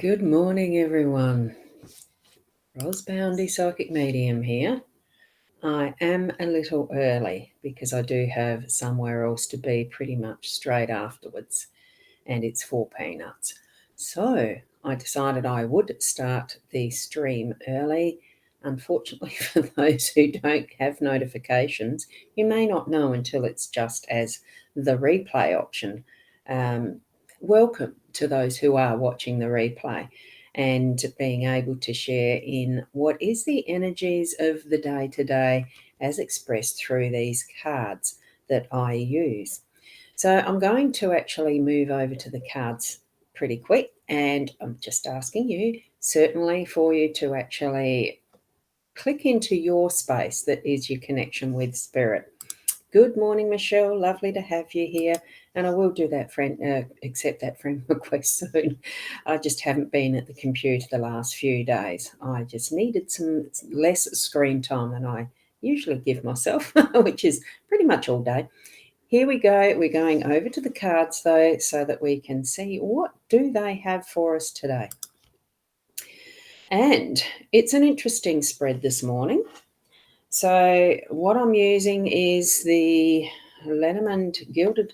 Good morning, everyone. Ros Boundy Psychic Medium here. I am a little early because I do have somewhere else to be pretty much straight afterwards, and it's for peanuts. So I decided I would start the stream early. Unfortunately, for those who don't have notifications, you may not know until it's just as the replay option. Welcome to those who are watching the replay and being able to share in what is the energies of the day today as expressed through these cards that I use. So I'm going to actually move over to the cards pretty quick, and I'm just asking you, certainly for you to actually click into your space that is your connection with spirit. Good morning, Michelle. Lovely to have you here. And I will do that accept that friend request soon. I just haven't been at the computer the last few days. I just needed some less screen time than I usually give myself, which is pretty much all day. Here we go. We're going over to the cards, though, so that we can see what do they have for us today. And it's an interesting spread this morning. So what I'm using is the LENORMAND Gilded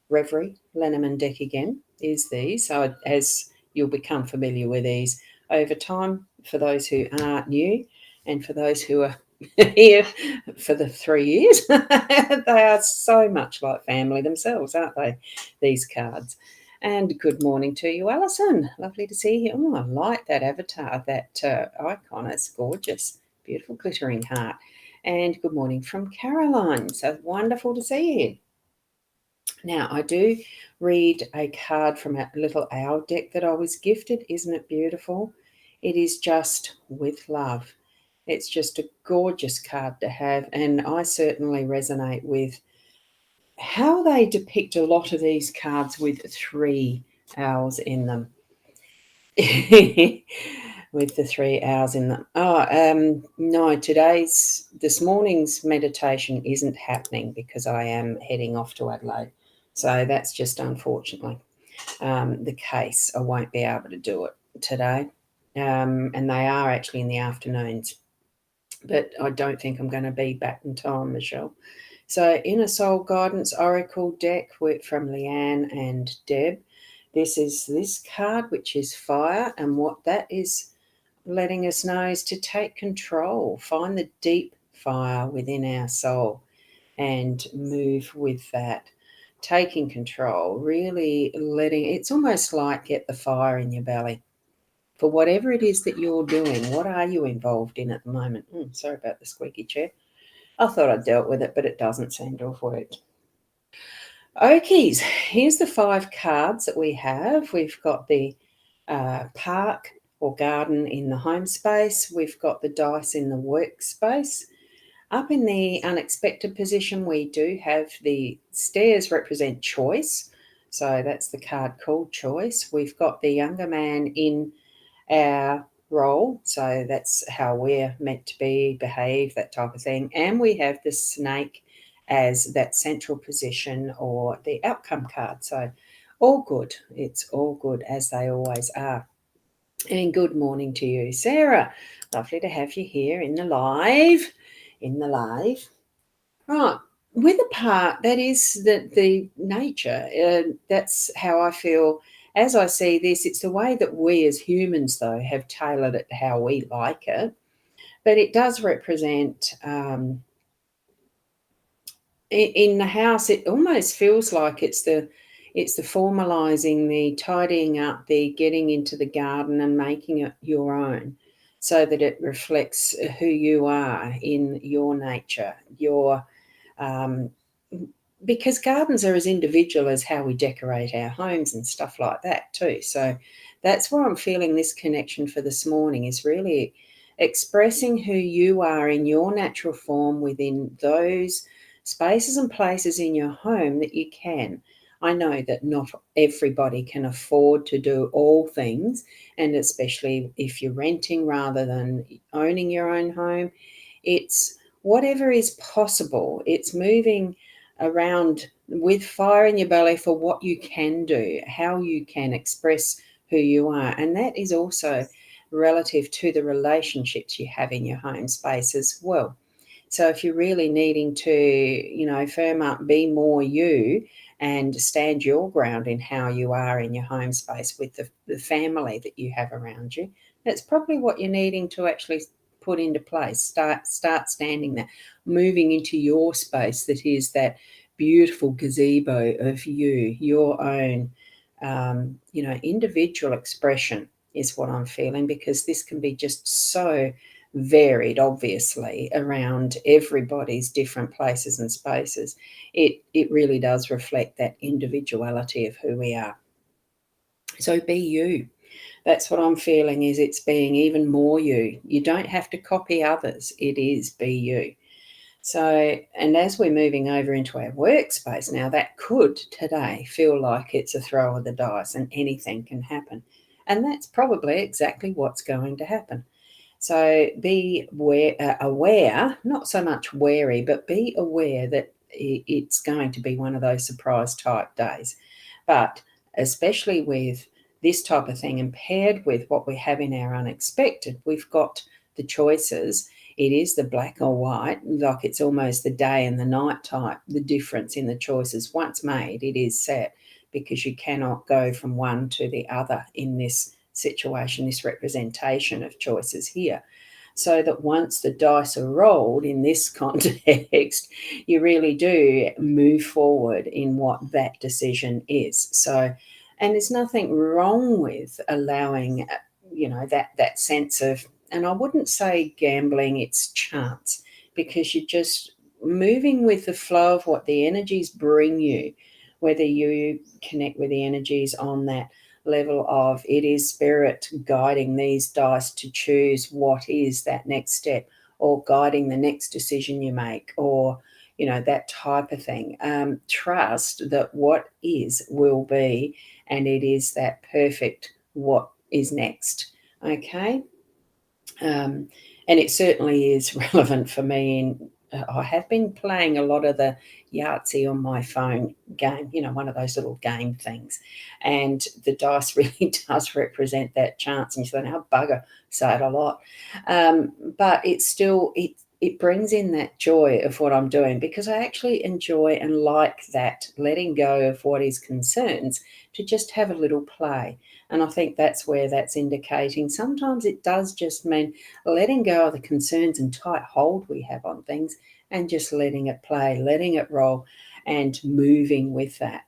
Reverie LENORMAND deck again, is these. So as you'll become familiar with these over time, for those who are new and for those who are here for the 3 years, they are so much like family themselves, aren't they, these cards? And good morning to you, Alison. Lovely to see you. Oh, I like that avatar, that icon. It's gorgeous. Beautiful glittering heart. And good morning from Caroline. So wonderful to see you. Now, I do read a card from a little owl deck that I was gifted. Isn't it beautiful? It is just with love. It's just a gorgeous card to have, and I certainly resonate with how they depict a lot of these cards with 3 owls in them. With the 3 hours in them. No, this morning's meditation isn't happening because I am heading off to Adelaide. So that's just unfortunately the case. I won't be able to do it today. And they are actually in the afternoons. But I don't think I'm going to be back in time, Michelle. So Inner Soul Guidance Oracle deck from Leanne and Deb. This is this card, which is fire, and what that is letting us know is to take control, find the deep fire within our soul and move with that. Taking control, really it's almost like get the fire in your belly for whatever it is that you're doing. What are you involved in at the moment? Sorry about the squeaky chair. I thought I'd dealt with it, but it doesn't seem to have worked. Okies, here's the 5 cards that we have. We've got the park or garden in the home space. We've got the dice in the workspace. Up in the unexpected position, we do have the stairs represent choice. So that's the card called choice. We've got the younger man in our role. So that's how we're meant to be, behave, that type of thing. And we have the snake as that central position or the outcome card. So all good. It's all good, as they always are. And good morning to you, Sarah. Lovely to have you here in the live. Right. With a part, that is the nature. That's how I feel. As I see this, it's the way that we as humans, though, have tailored it to how we like it. But it does represent, in the house, it almost feels like it's the formalizing, the tidying up, the getting into the garden and making it your own so that it reflects who you are in your nature, because gardens are as individual as how we decorate our homes and stuff like that too. So that's where I'm feeling this connection for this morning, is really expressing who you are in your natural form within those spaces and places in your home that you can. I know that not everybody can afford to do all things, and especially if you're renting rather than owning your own home, it's whatever is possible. It's moving around with fire in your belly for what you can do, how you can express who you are. And that is also relative to the relationships you have in your home space as well. So if you're really needing to, firm up, be more you, and stand your ground in how you are in your home space with the family that you have around you, that's probably what you're needing to actually put into place. Start standing there, moving into your space that is that beautiful gazebo of you, your own, individual expression is what I'm feeling, because this can be just so varied, obviously, around everybody's different places and spaces. It really does reflect that individuality of who we are. So be you. That's what I'm feeling, is it's being even more you. You don't have to copy others. It is be you. So, and as we're moving over into our workspace now, that could today feel like it's a throw of the dice and anything can happen. And that's probably exactly what's going to happen. So be aware, not so much wary, but be aware that it's going to be one of those surprise type days. But especially with this type of thing, and paired with what we have in our unexpected, we've got the choices. It is the black or white, like it's almost the day and the night type, the difference in the choices. Once made, it is set, because you cannot go from one to the other in this situation, this representation of choices here. So that once the dice are rolled in this context, you really do move forward in what that decision is. So, and there's nothing wrong with allowing, that sense of, and I wouldn't say gambling, it's chance, because you're just moving with the flow of what the energies bring you, whether you connect with the energies on that level of it is spirit guiding these dice to choose what is that next step, or guiding the next decision you make, or that type of thing. Trust that what is will be, and it is that perfect what is next. Okay. And it certainly is relevant for me. I have been playing a lot of the Yahtzee on my phone game, one of those little game things. And the dice really does represent that chance. And you say, oh, bugger, say it a lot. But it's still, it brings in that joy of what I'm doing, because I actually enjoy and like that letting go of what is concerns to just have a little play. And I think that's where that's indicating. Sometimes it does just mean letting go of the concerns and tight hold we have on things, and just letting it play, letting it roll, and moving with that.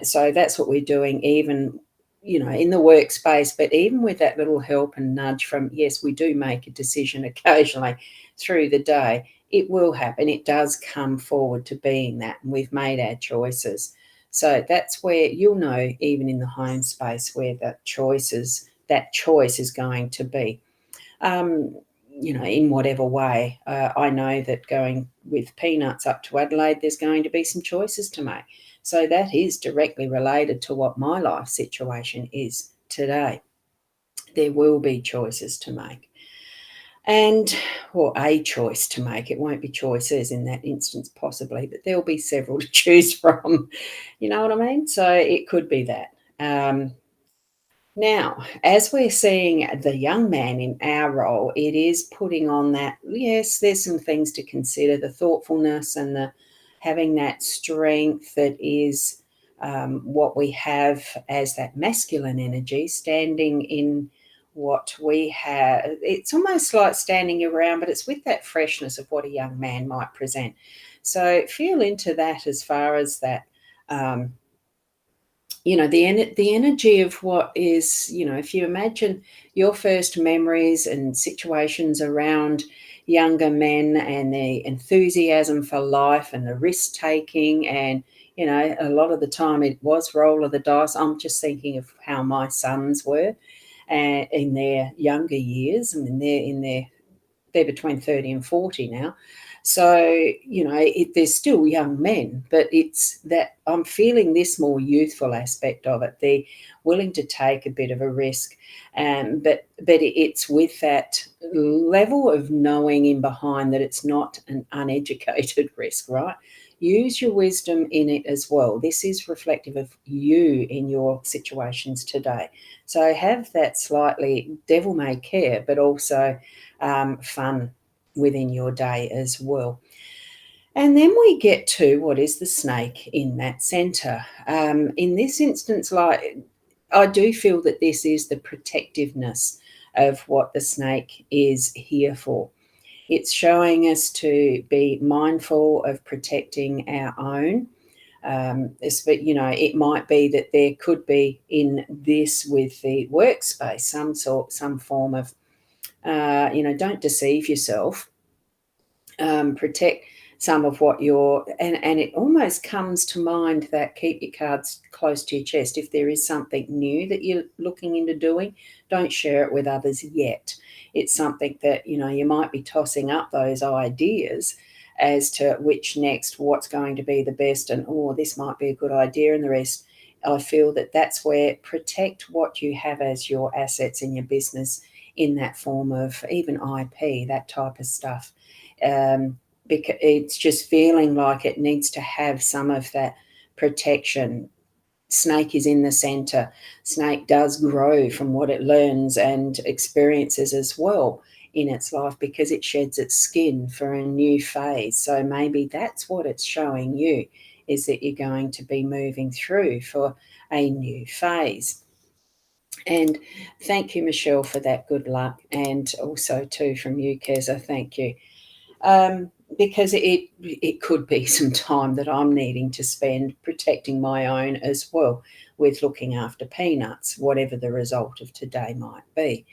So that's what we're doing, even, in the workspace, but even with that little help and nudge from, yes, we do make a decision occasionally through the day. It will happen. It does come forward to being that. And we've made our choices. So that's where you'll know, even in the home space, where that choice is going to be, in whatever way. I know that going with Peanuts up to Adelaide, there's going to be some choices to make. So that is directly related to what my life situation is today. There will be choices to make. And, or a choice to make. It won't be choices in that instance, possibly, but there'll be several to choose from. You know what I mean? So it could be that. Now, as we're seeing the young man in our role, it is putting on that, yes, there's some things to consider, the thoughtfulness and the having that strength that is what we have as that masculine energy, standing in what we have. It's almost like standing around, but it's with that freshness of what a young man might present. So feel into that as far as that. The energy of what is, if you imagine your first memories and situations around younger men, and the enthusiasm for life and the risk taking, and a lot of the time it was roll of the dice. I'm just thinking of how my sons were in their younger years. I mean, they're between 30 and 40 now. So, they're still young men, but it's that I'm feeling this more youthful aspect of it. They're willing to take a bit of a risk, but it's with that level of knowing in behind that it's not an uneducated risk, right? use your wisdom in it as well. This is reflective of you in your situations today. So have that slightly devil may care, but also fun within your day as well. And then we get to what is the snake in that center. In this instance, like, I do feel that this is the protectiveness of what the snake is here for. It's showing us to be mindful of protecting our own. It might be that there could be in this with the workspace some form of, don't deceive yourself. Protect some of what you're, and it almost comes to mind that keep your cards close to your chest. If there is something new that you're looking into doing, don't share it with others yet. It's something that, you might be tossing up those ideas as to which next, what's going to be the best, and this might be a good idea, and the rest. I feel that that's where protect what you have as your assets in your business in that form of even IP, that type of stuff. Because it's just feeling like it needs to have some of that protection. Snake is in the center. Snake does grow from what it learns and experiences as well in its life, because it sheds its skin for a new phase. So maybe that's what it's showing you, is that you're going to be moving through for a new phase. And thank you, Michelle, for that good luck. And also too from you, Keza, thank you. Because it could be some time that I'm needing to spend protecting my own as well, with looking after Peanuts, whatever the result of today might be.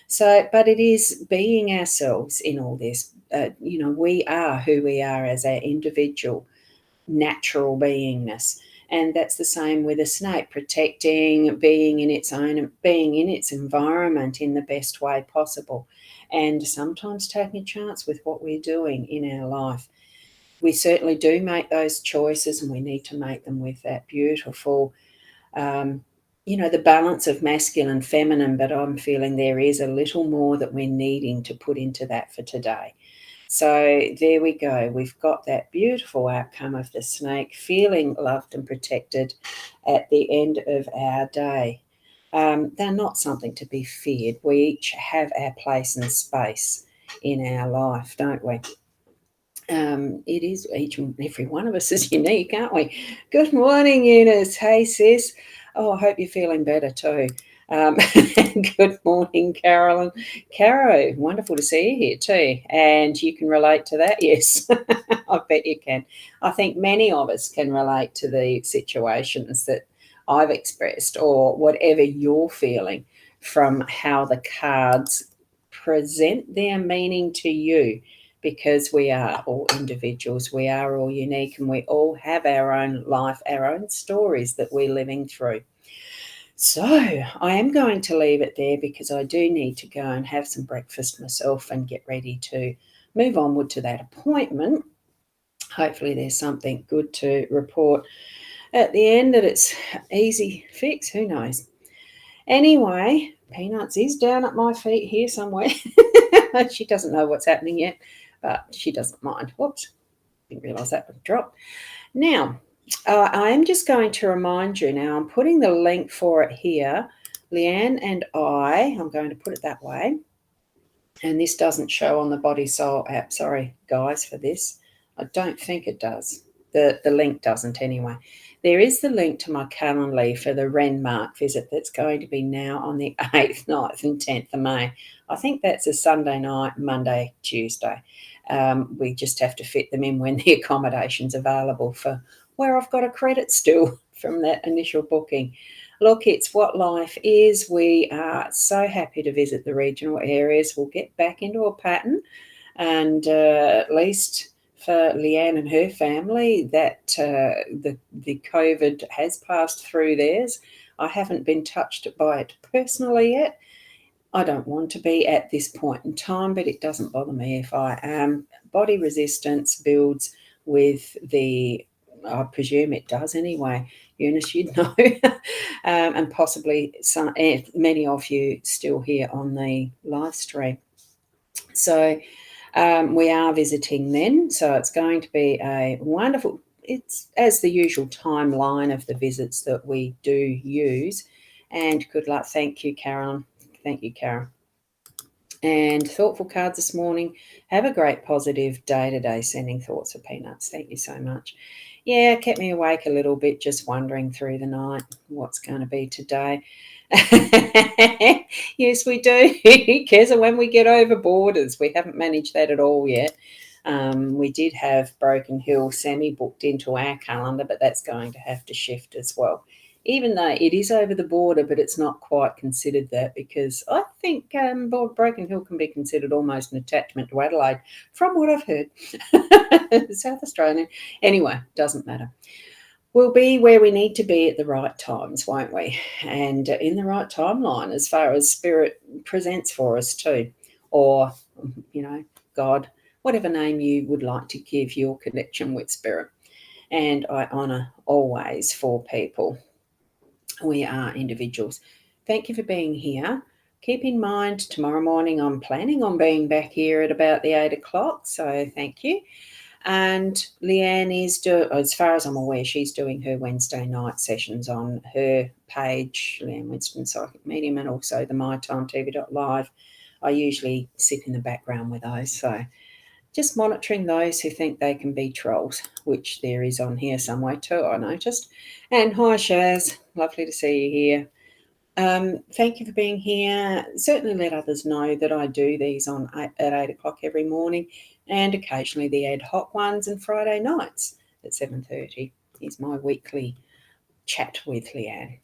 So, but it is being ourselves in all this. We are who we are as our individual natural beingness. And that's the same with a snake, protecting, being in its environment in the best way possible. And sometimes taking a chance with what we're doing in our life. We certainly do make those choices, and we need to make them with that beautiful, the balance of masculine, feminine, but I'm feeling there is a little more that we're needing to put into that for today. So there we go. We've got that beautiful outcome of the snake feeling loved and protected at the end of our day. They're not something to be feared. We each have our place and space in our life, don't we? It is, each and every one of us is unique, aren't we? Good morning, Eunice. Hey, sis. Oh, I hope you're feeling better too. Good morning, Carolyn. Caro, wonderful to see you here too. And you can relate to that, yes. I bet you can. I think many of us can relate to the situations that I've expressed, or whatever you're feeling from how the cards present their meaning to you, because we are all individuals, we are all unique, and we all have our own life, our own stories that we're living through. So I am going to leave it there, because I do need to go and have some breakfast myself and get ready to move onward to that appointment. Hopefully there's something good to report at the end, that it's easy fix, who knows. Anyway, Peanuts is down at my feet here somewhere. She doesn't know what's happening yet, but she doesn't mind. Whoops, didn't realise that would drop. Now, I am just going to remind you now, I'm putting the link for it here. Leanne and I'm going to put it that way. And this doesn't show on the Body Soul app. Sorry, guys, for this. I don't think it does. The link doesn't anyway. There is the link to my Calendly for the Renmark visit that's going to be now on the 8th, 9th and 10th of May. I think that's a Sunday night, Monday, Tuesday. We just have to fit them in when the accommodation's available for where I've got a credit still from that initial booking. Look, it's what life is. We are so happy to visit the regional areas. We'll get back into a pattern, and at least for Leanne and her family, that the COVID has passed through theirs. I haven't been touched by it personally yet. I don't want to be at this point in time, but it doesn't bother me if I am. Body resistance builds with I presume it does anyway. Eunice, you'd know, and possibly many of you still here on the live stream. So we are visiting then, so it's going to be a wonderful. it's as the usual timeline of the visits that we do use. And good luck. Thank you, Carolyn. Thank you, Karen. And thoughtful cards this morning. Have a great positive day today, sending thoughts of peanuts. Thank you so much. Yeah, kept me awake a little bit, just wondering through the night what's going to be today. Yes, we do. Keza, when we get over borders, we haven't managed that at all yet. We did have Broken Hill semi-booked into our calendar, but that's going to have to shift as well. Even though it is over the border, but it's not quite considered that, because I think Broken Hill can be considered almost an attachment to Adelaide, from what I've heard. South Australian. Anyway, doesn't matter. We'll be where we need to be at the right times, won't we? And in the right timeline as far as Spirit presents for us too. Or, God, whatever name you would like to give your connection with Spirit. And I honour always for people. We are individuals. Thank you for being here. Keep in mind, tomorrow morning I'm planning on being back here at about the 8 o'clock, so thank you. And Leanne is, as far as I'm aware, she's doing her Wednesday night sessions on her page, Leanne Winston Psychic Medium, and also the mytimetv.live. I usually sit in the background with those, so just monitoring those who think they can be trolls, which there is on here somewhere too, I noticed. And hi, Shaz. Lovely to see you here. Thank you for being here. Certainly let others know that I do these at 8 o'clock every morning, and occasionally the ad hoc ones, and Friday nights at 7:30 is my weekly chat with Leanne.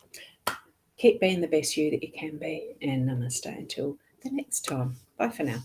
Keep being the best you that you can be, and namaste until the next time. Bye for now.